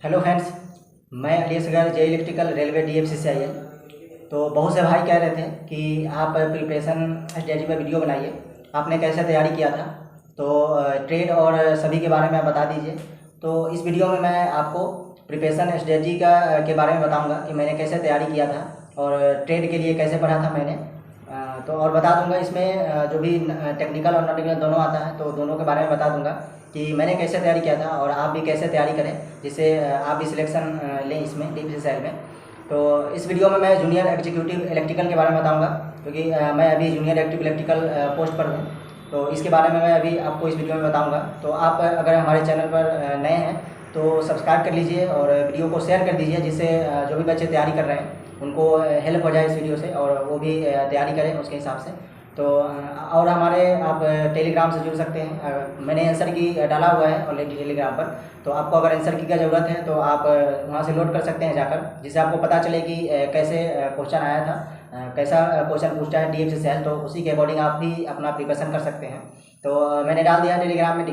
Hello friends, मैं अली असगर जे electrical railway DFC से आई है। तो बहुत से भाई कह रहे थे कि आप प्रिपरेशन स्ट्रेटजी पर वीडियो बनाइए, आपने कैसे तैयारी किया था। तो ट्रेड और सभी के बारे में आप बता दीजिए। तो इस वीडियो में मैं आपको प्रिपरेशन स्ट्रेटजी के बारे में बताऊंगा कि मैंने कैसे तैयारी किया था और ट्रेड के लिए कैसे पढ़ा था मैंने। तो और बता दूंगा इसमें जो भी टेक्निकल और नॉन टेक्निकल दोनों आता है, तो दोनों के बारे में बता दूंगा कि मैंने कैसे तैयारी किया था और आप भी कैसे तैयारी करें जिससे आप भी सिलेक्शन लें इसमें डीएफसी सेल में। तो इस वीडियो में मैं जूनियर एग्जीक्यूटिव इलेक्ट्रिकल के बारे में बताऊंगा, क्योंकि मैं अभी जूनियर एक्टिव इलेक्ट्रिकल पोस्ट पर हूँ। तो इसके बारे में मैं अभी आपको इस वीडियो में बताऊँगा। तो आप अगर हमारे चैनल पर नए हैं तो सब्सक्राइब कर लीजिए और वीडियो को शेयर कर दीजिए, जिससे जो भी बच्चे तैयारी कर रहे हैं उनको हेल्प हो जाए इस वीडियो से और वो भी तैयारी करें उसके हिसाब से। तो और हमारे आप टेलीग्राम से जुड़ सकते हैं। मैंने आंसर की डाला हुआ है ऑलरेडी टेलीग्राम पर, तो आपको अगर आंसर की का ज़रूरत है तो आप वहाँ से लोड कर सकते हैं जाकर, जिससे आपको पता चले कि कैसे क्वेश्चन आया था, कैसा क्वेश्चन पूछता है डीएफसी सेल। तो उसी के अकॉर्डिंग आप भी अपना प्रिपरेशन कर सकते हैं। तो मैंने डाल दिया टेलीग्राम में,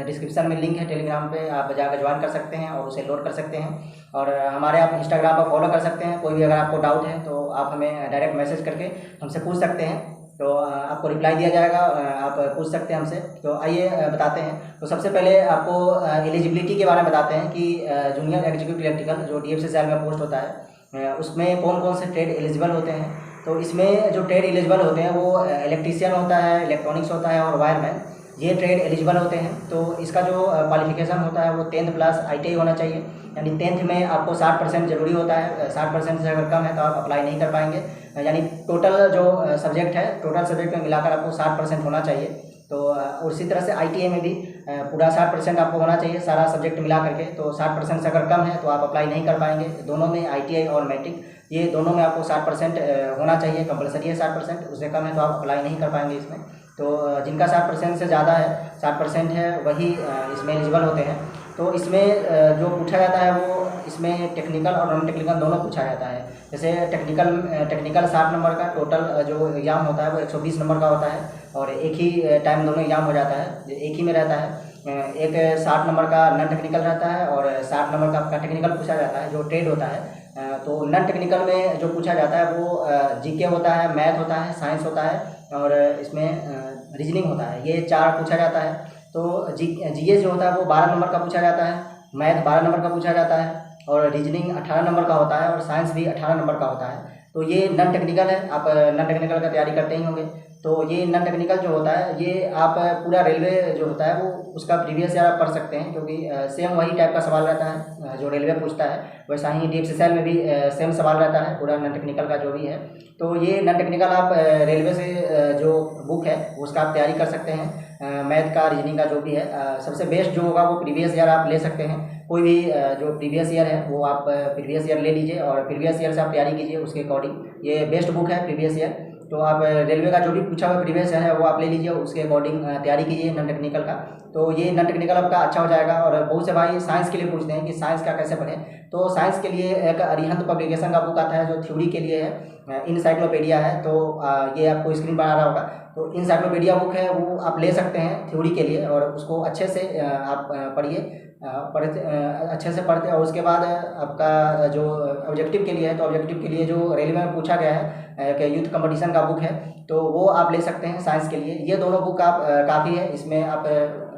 डिस्क्रिप्शन में लिंक है टेलीग्राम पे, आप जाकर ज्वाइन कर सकते हैं और उसे लोड कर सकते हैं। और हमारे आप इंस्टाग्राम पर फॉलो कर सकते हैं। कोई भी अगर आपको डाउट है तो आप हमें डायरेक्ट मैसेज करके हमसे पूछ सकते हैं, तो आपको रिप्लाई दिया जाएगा। आप पूछ सकते हैं हमसे। तो आइए बताते हैं। तो सबसे पहले आपको एलिजिबिलिटी के बारे में बताते हैं कि जूनियर एग्जीक्यूटिव इलेक्ट्रिकल जो डीएफसी सेल में पोस्ट होता है उसमें कौन कौन से ट्रेड एलिजिबल होते हैं। तो इसमें जो ट्रेड एलिजिबल होते हैं वो इलेक्ट्रीशियन होता है, इलेक्ट्रॉनिक्स होता है और वायरमैन, ये ट्रेड एलिजिबल होते हैं। तो इसका जो क्वालिफिकेशन होता है वो 10th प्लस ITI होना चाहिए, यानी 10th में आपको 60% ज़रूरी होता है। 60% से अगर कम है तो आप अप्लाई नहीं कर पाएंगे। यानी टोटल जो सब्जेक्ट है, टोटल सब्जेक्ट में मिलाकर आपको 60% होना चाहिए। तो उसी तरह से ITI में भी पूरा 60% आपको होना चाहिए, सारा सब्जेक्ट मिला करके। तो 60% से अगर कम है तो आप अप्लाई नहीं कर पाएंगे। दोनों में ITI और मैट्रिक, ये दोनों में आपको 60% होना चाहिए, कंपलसरी है 60%। उससे कम है तो आप अप्लाई नहीं कर पाएंगे इसमें। तो जिनका 60% से ज़्यादा है, 60% है, वही इसमें एलिजिबल होते हैं। तो इसमें जो पूछा जाता है वो इसमें टेक्निकल और नॉन टेक्निकल दोनों पूछा जाता है। जैसे टेक्निकल 60 नंबर का टोटल जो एग्ज़ाम होता है वो 120 नंबर का होता है, और एक ही टाइम दोनों एग्ज़ाम हो जाता है, एक ही में रहता है। एक 60 नंबर का नॉन टेक्निकल रहता है और 60 नंबर का आपका टेक्निकल पूछा जाता है जो ट्रेड होता है। तो नॉन टेक्निकल में जो पूछा जाता है वो जीके होता है, मैथ होता है, साइंस होता है और इसमें रीजनिंग होता है। ये 4 पूछा जाता है। तो जीएस जो होता है वो 12 नंबर का पूछा जाता है, मैथ 12 नंबर का पूछा जाता है और रीजनिंग 18 नंबर का होता है और साइंस भी 18 नंबर का होता है। तो ये नॉन टेक्निकल है। आप नॉन टेक्निकल का तैयारी करते ही होंगे। तो ये नॉन टेक्निकल जो होता है ये आप पूरा रेलवे जो होता है वो उसका प्रीवियस ईयर आप पढ़ सकते हैं, क्योंकि सेम वही टाइप का सवाल रहता है जो रेलवे पूछता है। वैसा ही डीएफसी सेल में भी सेम सवाल रहता है पूरा नॉन टेक्निकल का जो भी है। तो ये नॉन टेक्निकल आप रेलवे से जो बुक है उसका आप तैयारी कर सकते हैं। मैथ का, रीजनिंग का जो भी है, सबसे बेस्ट जो होगा वो प्रीवियस ईयर आप ले सकते हैं। कोई भी जो प्रीवियस ईयर है वो आप प्रीवियस ईयर ले लीजिए और प्रीवियस ईयर से आप तैयारी कीजिए उसके अकॉर्डिंग। ये बेस्ट बुक है प्रीवियस ईयर। तो आप रेलवे का जो भी पूछा हुआ प्रीवियस ईयर है वो आप ले लीजिए, उसके अकॉर्डिंग तैयारी कीजिए नॉन टेक्निकल का। तो ये नॉन टेक्निकल आपका अच्छा हो जाएगा। और बहुत से भाई साइंस के लिए पूछते हैं कि साइंस का कैसे पढ़ें। तो साइंस के लिए एक अरिहंत पब्लिकेशन का बुक आता है जो थ्योरी के लिए है, इनसाइक्लोपीडिया है। तो ये आपको स्क्रीन पर आ रहा होगा। तो इनसाइक्लोपीडिया बुक है वो आप ले सकते हैं थ्योरी के लिए, और उसको अच्छे से आप पढ़िए। अच्छे से पढ़ते और उसके बाद आपका जो ऑब्जेक्टिव के लिए है, तो ऑब्जेक्टिव के लिए जो रेलवे में पूछा गया है कि यूथ कंपटीशन का बुक है, तो वो आप ले सकते हैं साइंस के लिए। ये दोनों बुक आप काफ़ी है। इसमें आप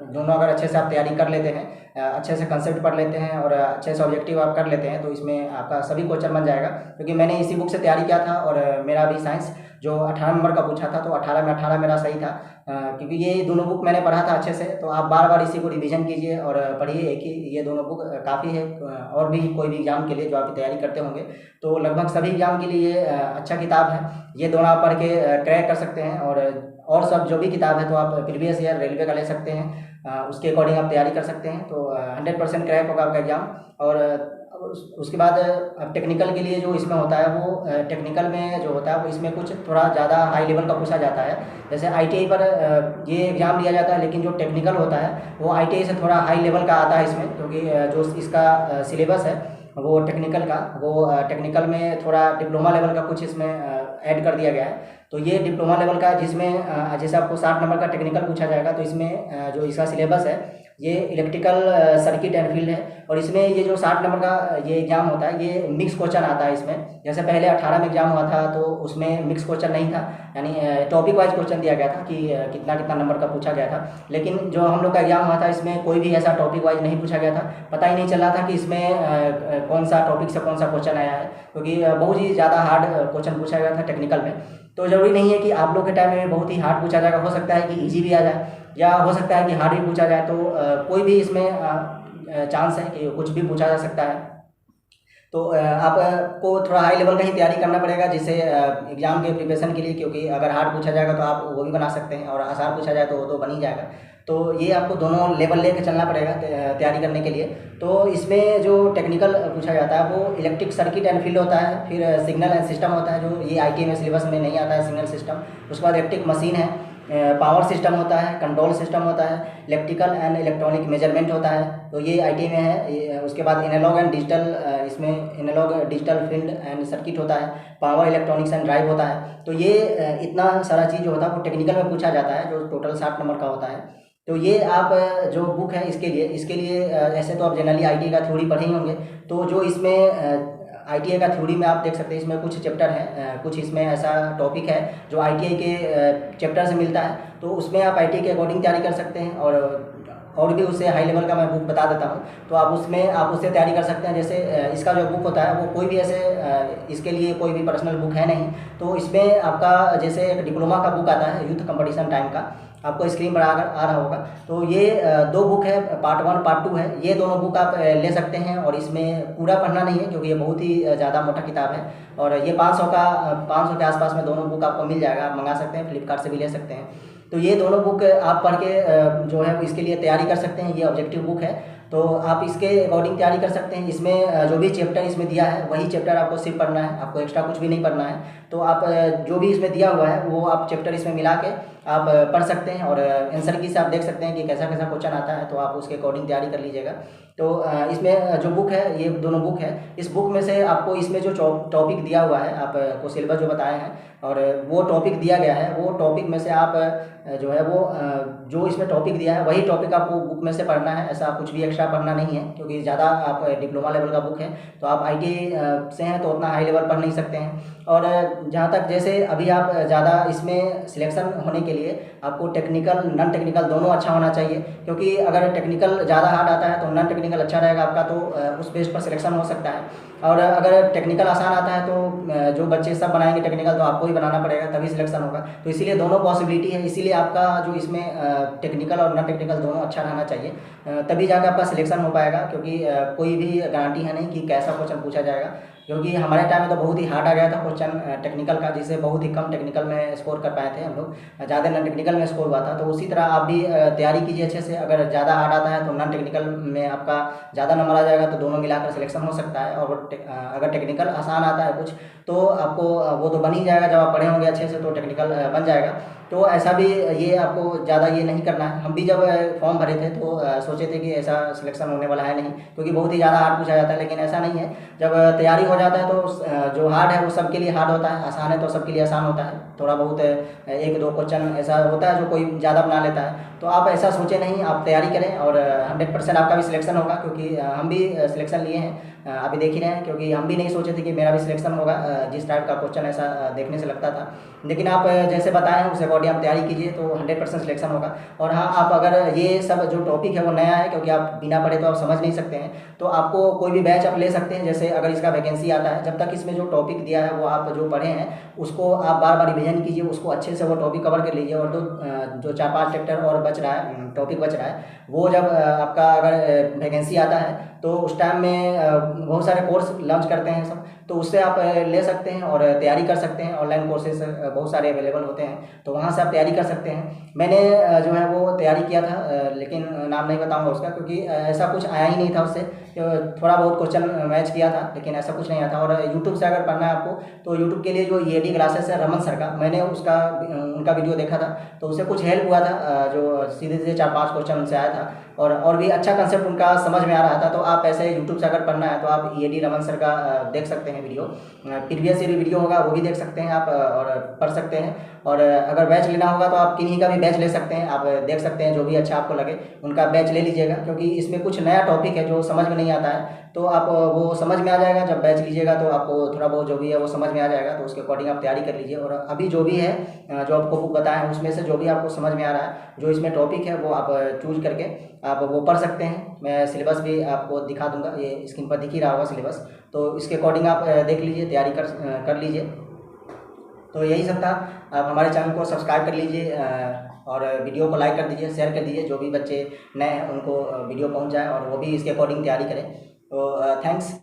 दोनों अगर अच्छे से आप तैयारी कर लेते हैं, अच्छे से कंसेप्ट पढ़ लेते हैं और अच्छे से ऑब्जेक्टिव आप कर लेते हैं, तो इसमें आपका सभी क्वेश्चन बन जाएगा। क्योंकि मैंने इसी बुक से तैयारी किया था और मेरा भी साइंस जो 18 नंबर का पूछा था तो 18 में 18 मेरा सही था। क्योंकि ये दोनों बुक मैंने पढ़ा था अच्छे से। तो आप बार बार इसी को रिवीजन कीजिए और पढ़िए एक ही। ये दोनों बुक काफ़ी है। और भी कोई भी एग्जाम के लिए जो आप तैयारी करते होंगे तो लगभग सभी एग्जाम के लिए अच्छा किताब है। ये दोनों आप पढ़ के क्रैक कर सकते हैं। और सब जो भी किताब है तो आप प्रीवियस ईयर रेलवे का ले सकते हैं, उसके अकॉर्डिंग आप तैयारी कर सकते हैं। तो 100% क्रैक होगा आपका एग्जाम। और उसके बाद अब टेक्निकल के लिए जो इसमें होता है वो टेक्निकल में जो होता है वो इसमें कुछ थोड़ा ज़्यादा हाई लेवल का पूछा जाता है। जैसे ITI पर ये एग्ज़ाम दिया जाता है, लेकिन जो टेक्निकल होता है वो ITI से थोड़ा हाई लेवल का आता है इसमें, क्योंकि जो इसका सिलेबस है वो टेक्निकल का, वो टेक्निकल में थोड़ा डिप्लोमा लेवल का कुछ इसमें ऐड कर दिया गया है। तो ये डिप्लोमा लेवल का, जिसमें जैसे आपको 60 नंबर का टेक्निकल पूछा जाएगा तो इसमें जो इसका सिलेबस है ये इलेक्ट्रिकल सर्किट एंड फील्ड है। और इसमें ये जो 60 नंबर का ये एग्ज़ाम होता है, ये मिक्स क्वेश्चन आता है इसमें। जैसे पहले 18 में एग्ज़ाम हुआ था तो उसमें मिक्स क्वेश्चन नहीं था, यानी टॉपिक वाइज क्वेश्चन दिया गया था कि कितना कितना नंबर का पूछा गया था। लेकिन जो हम लोग का एग्ज़ाम हुआ था इसमें कोई भी ऐसा टॉपिक वाइज नहीं पूछा गया था, पता ही नहीं चल रहा था कि इसमें कौन सा टॉपिक से कौन सा क्वेश्चन आया है, क्योंकि बहुत ही ज़्यादा हार्ड क्वेश्चन पूछा गया था टेक्निकल में। तो ज़रूरी नहीं है कि आप लोग के टाइम में बहुत ही हार्ड पूछा जाएगा, हो सकता है कि ईजी भी आ जाए या हो सकता है कि हार्ड भी पूछा जाए। तो कोई भी इसमें चांस है कि कुछ भी पूछा जा सकता है। तो आपको थोड़ा हाई लेवल का ही तैयारी करना पड़ेगा जिससे एग्ज़ाम के प्रिपरेशन के लिए, क्योंकि अगर हार्ड पूछा जाएगा तो आप वो भी बना सकते हैं और आसान पूछा जाए तो वो तो बन ही जाएगा। तो ये आपको दोनों लेवल लेके चलना पड़ेगा तैयारी करने के लिए। तो इसमें जो टेक्निकल पूछा जाता है वो इलेक्ट्रिक सर्किट एंड फील्ड होता है, फिर सिग्नल एंड सिस्टम होता है, जो ये ITA में सिलेबस में नहीं आता है सिग्नल सिस्टम। उसके बाद इलेक्ट्रिक मशीन है, पावर सिस्टम होता है, कंट्रोल सिस्टम होता है, इलेक्ट्रिकल एंड इलेक्ट्रॉनिक मेजरमेंट होता है, तो ये ITA में है। उसके बाद एनालॉग एंड डिजिटल, इसमें analog digital field and circuit होता है, पावर इलेक्ट्रॉनिक्स एंड ड्राइव होता है। तो ये इतना सारा चीज़ जो होता है वो टेक्निकल में पूछा जाता है, जो टोटल 60 नंबर का होता है। तो ये आप जो बुक है इसके लिए ऐसे तो आप जनरली ITA का थ्योरी पढ़े ही होंगे। तो जो इसमें ITA का थ्योरी में आप देख सकते हैं इसमें कुछ चैप्टर हैं, कुछ इसमें ऐसा टॉपिक है जो ITA के चैप्टर से मिलता है, तो उसमें आप ITA के अकॉर्डिंग तैयारी कर सकते हैं। और भी उससे हाई लेवल का मैं बुक बता देता हूँ, तो आप उससे तैयारी कर सकते हैं। जैसे इसका जो बुक होता है वो कोई भी ऐसे इसके लिए कोई भी पर्सनल बुक है नहीं। तो इसमें आपका जैसे एक डिप्लोमा का बुक आता है यूथ कंपटीशन टाइम का, आपको स्क्रीन पर आ रहा होगा। तो ये 2 बुक है, पार्ट 1 पार्ट 2 है। ये दोनों बुक आप ले सकते हैं और इसमें पूरा पढ़ना नहीं है क्योंकि ये बहुत ही ज़्यादा मोटा किताब है। और ये 500 के आसपास में दोनों बुक आपको मिल जाएगा, आप मंगा सकते हैं, फ्लिपकार्ट से भी ले सकते हैं। तो ये दोनों बुक आप पढ़ के जो है इसके लिए तैयारी कर सकते हैं। ये ऑब्जेक्टिव बुक है, तो आप इसके अकॉर्डिंग तैयारी कर सकते हैं। इसमें जो भी चैप्टर इसमें दिया है वही चैप्टर आपको सिर्फ पढ़ना है, आपको एक्स्ट्रा कुछ भी नहीं पढ़ना है। तो आप जो भी इसमें दिया हुआ है वो आप चैप्टर इसमें मिला के आप पढ़ सकते हैं और आंसर की से आप देख सकते हैं कि कैसा कैसा क्वेश्चन आता है, तो आप उसके अकॉर्डिंग तैयारी कर लीजिएगा। तो इसमें जो बुक है, ये दोनों बुक है, इस बुक में से आपको इसमें जो टॉपिक दिया हुआ है, आपको सिलेबस जो बताए हैं और वो टॉपिक दिया गया है, वो टॉपिक में से आप जो है वो जो इसमें टॉपिक दिया है वही टॉपिक आपको बुक में से पढ़ना है। ऐसा कुछ भी एक्स्ट्रा पढ़ना नहीं है क्योंकि ज़्यादा आप डिप्लोमा लेवल का बुक है, तो आप ITA से हैं तो उतना हाई लेवल पढ़ नहीं सकते हैं। और जहाँ तक जैसे अभी आप ज़्यादा इसमें सिलेक्शन होने के लिए आपको टेक्निकल नॉन टेक्निकल दोनों अच्छा होना चाहिए, क्योंकि अगर टेक्निकल ज़्यादा हार्ड आता है तो नॉन टेक्निकल अच्छा रहेगा आपका, तो उस बेस पर सिलेक्शन हो सकता है। और अगर टेक्निकल आसान आता है तो जो बच्चे सब बनाएंगे टेक्निकल, तो आपको ही बनाना पड़ेगा तभी सिलेक्शन होगा। तो इसीलिए दोनों पॉसिबिलिटी है, इसीलिए आपका जो इसमें टेक्निकल और नॉन टेक्निकल दोनों अच्छा रहना चाहिए, तभी जाकर आपका सिलेक्शन हो पाएगा। क्योंकि कोई भी गारंटी है नहीं कि कैसा क्वेश्चन पूछा जाएगा, क्योंकि हमारे टाइम में तो बहुत ही हार्ड आ गया था क्वेश्चन टेक्निकल का, जिससे बहुत ही कम टेक्निकल में स्कोर कर पाए थे हम लोग, ज़्यादा नॉन टेक्निकल में स्कोर हुआ था। तो उसी तरह आप भी तैयारी कीजिए अच्छे से। अगर ज़्यादा हार्ड आता है तो नॉन टेक्निकल में आपका ज़्यादा नंबर आ जाएगा, तो दोनों मिलाकर सिलेक्शन हो सकता है। और अगर टेक्निकल आसान आता है कुछ, तो आपको वो तो बन ही जाएगा, जब आप पढ़े होंगे अच्छे से तो टेक्निकल बन जाएगा। तो ऐसा भी ये आपको ज़्यादा ये नहीं करना है। हम भी जब फॉर्म भरे थे तो सोचे थे कि ऐसा सिलेक्शन होने वाला है नहीं, क्योंकि बहुत ही ज़्यादा हार्ड पूछा जाता है, लेकिन ऐसा नहीं है। जब तैयारी हो जाता है तो जो हार्ड है वो सबके लिए हार्ड होता है, आसान है तो सबके लिए आसान होता है। थोड़ा बहुत 1-2 क्वेश्चन ऐसा होता है जो कोई ज़्यादा बना लेता है, तो आप ऐसा सोचें नहीं, आप तैयारी करें और 100% आपका भी सिलेक्शन होगा। क्योंकि हम भी सिलेक्शन लिए हैं, अभी देख ही रहे हैं, क्योंकि हम भी नहीं सोचे थे कि मेरा भी सिलेक्शन होगा, जिस टाइप का क्वेश्चन ऐसा देखने से लगता था। लेकिन आप जैसे बताए हैं उस अकॉर्डिंग आप तैयारी कीजिए तो 100% सिलेक्शन होगा। और हाँ, आप अगर ये सब जो टॉपिक है वो नया है, क्योंकि आप बिना पढ़े तो आप समझ नहीं सकते हैं, तो आपको कोई भी बैच आप ले सकते हैं। जैसे अगर इसका वैकेंसी आता है, जब तक इसमें जो टॉपिक दिया है वो आप जो पढ़े हैं उसको आप बार बार रिविजन कीजिए, उसको अच्छे से वो टॉपिक कवर कर लीजिए। और जो 4-5 चैप्टर और बच रहा है, टॉपिक बच रहा है, वो जब आपका अगर वैकेंसी आता है तो उस टाइम में बहुत सारे कोर्स लॉन्च करते हैं सब, तो उससे आप ले सकते हैं और तैयारी कर सकते हैं। ऑनलाइन कोर्सेज बहुत सारे अवेलेबल होते हैं, तो वहाँ से आप तैयारी कर सकते हैं। मैंने जो है वो तैयारी किया था, लेकिन नाम नहीं बताऊंगा उसका, क्योंकि ऐसा कुछ आया ही नहीं था उससे। थोड़ा बहुत क्वेश्चन मैच किया था, लेकिन ऐसा कुछ नहीं आता। और यूट्यूब से अगर पढ़ना है आपको, तो यूट्यूब के लिए जो EAD क्लासेस है रमन सर का, मैंने उनका वीडियो देखा था, तो उससे कुछ हेल्प हुआ था। जो सीधे सीधे 4-5 क्वेश्चन उनसे आया था, और भी अच्छा कंसेप्ट उनका समझ में आ रहा था। तो आप ऐसे यूट्यूब से अगर पढ़ना है तो आप EAD रमन सर का देख सकते हैं वीडियो। प्रीवियस ईयर वीडियो होगा वो भी देख सकते हैं आप, और पढ़ सकते हैं। और अगर बैच लेना होगा तो आप किन्हीं का भी बैच ले सकते हैं। आप देख सकते हैं जो भी अच्छा आपको लगे उनका बैच ले लीजिएगा, क्योंकि इसमें कुछ नया टॉपिक है जो समझ में नहीं आता है, तो आप वो समझ में आ जाएगा जब बैच लीजिएगा, तो आपको थोड़ा बहुत जो भी है वो समझ में आ जाएगा। तो उसके अकॉर्डिंग आप तैयारी कर लीजिए। और अभी जो भी है जो आपको बुक बताया है उसमें से जो भी आपको समझ में आ रहा है, जो इसमें टॉपिक है वो आप चूज करके आप वो पढ़ सकते हैं। मैं सिलेबस भी आपको दिखा दूंगा, ये स्क्रीन पर दिख ही रहा होगा सिलेबस, तो इसके अकॉर्डिंग आप देख लीजिए, तैयारी कर लीजिए। तो यही सब था। आप हमारे चैनल को सब्सक्राइब कर लीजिए, और वीडियो को लाइक कर दीजिए, शेयर कर दीजिए, जो भी बच्चे नए हैं उनको वीडियो पहुंच जाए और वो भी इसके अकॉर्डिंग तैयारी करें। तो थैंक्स।